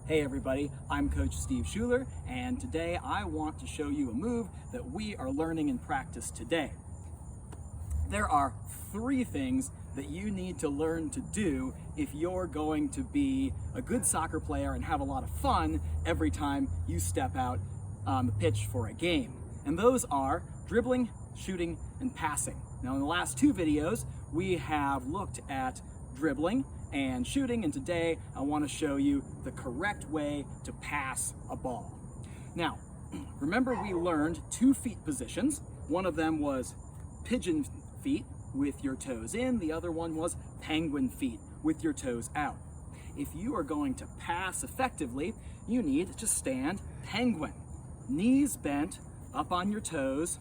Hey everybody, I'm Coach Steve Schuler, and today I want to show you a move that we are learning in practice today. There are 3 things that you need to learn to do if you're going to be a good soccer player and have a lot of fun every time you step out on the pitch for a game. And those are dribbling, shooting, and passing. Now in the last 2 videos, we have looked at dribbling and shooting, and today I want to show you the correct way to pass a ball. Now, remember we learned 2 feet positions. One of them was pigeon feet with your toes in, the other one was penguin feet with your toes out. If you are going to pass effectively, you need to stand penguin. Knees bent, up on your toes,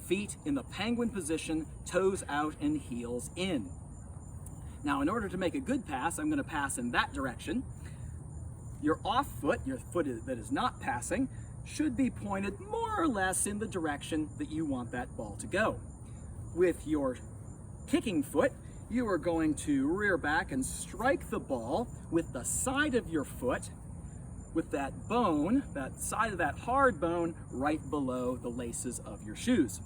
feet in the penguin position, toes out and heels in. Now, in order to make a good pass, I'm going to pass in that direction. Your off foot, your foot that is not passing, should be pointed more or less in the direction that you want that ball to go. With your kicking foot, you are going to rear back and strike the ball with the side of your foot, with that bone, that side of that hard bone, right below the laces of your shoes.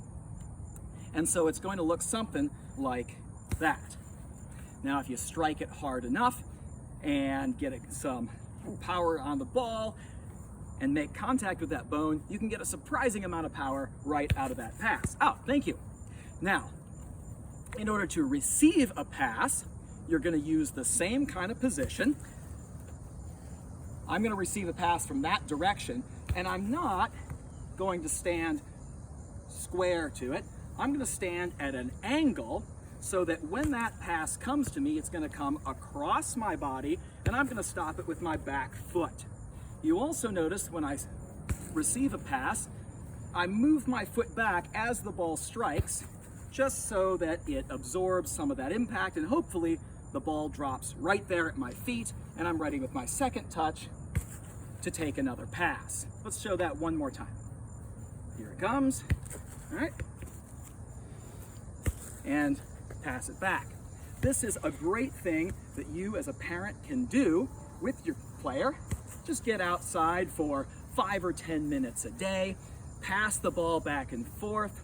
And so it's going to look something like that. Now, if you strike it hard enough and get some power on the ball and make contact with that bone, you can get a surprising amount of power right out of that pass. Oh, thank you. Now, in order to receive a pass, you're going to use the same kind of position. I'm going to receive a pass from that direction, and I'm not going to stand square to it. I'm going to stand at an angle so that when that pass comes to me, it's going to come across my body, and I'm going to stop it with my back foot. You also notice when I receive a pass, I move my foot back as the ball strikes, just so that it absorbs some of that impact, and hopefully the ball drops right there at my feet, and I'm ready with my second touch to take another pass. Let's show that one more time. Here it comes. All right. And pass it back. This is a great thing that you as a parent can do with your player. Just get outside for 5 or 10 minutes a day, pass the ball back and forth,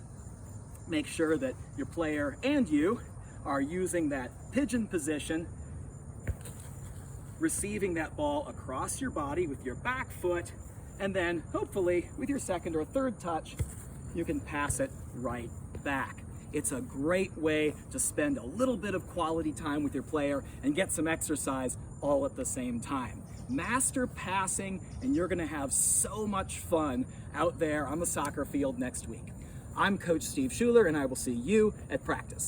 make sure that your player and you are using that pigeon position, receiving that ball across your body with your back foot, and then hopefully with your second or third touch, you can pass it right back. It's a great way to spend a little bit of quality time with your player and get some exercise all at the same time. Master passing, and you're going to have so much fun out there on the soccer field next week. I'm Coach Steve Schuler, and I will see you at practice.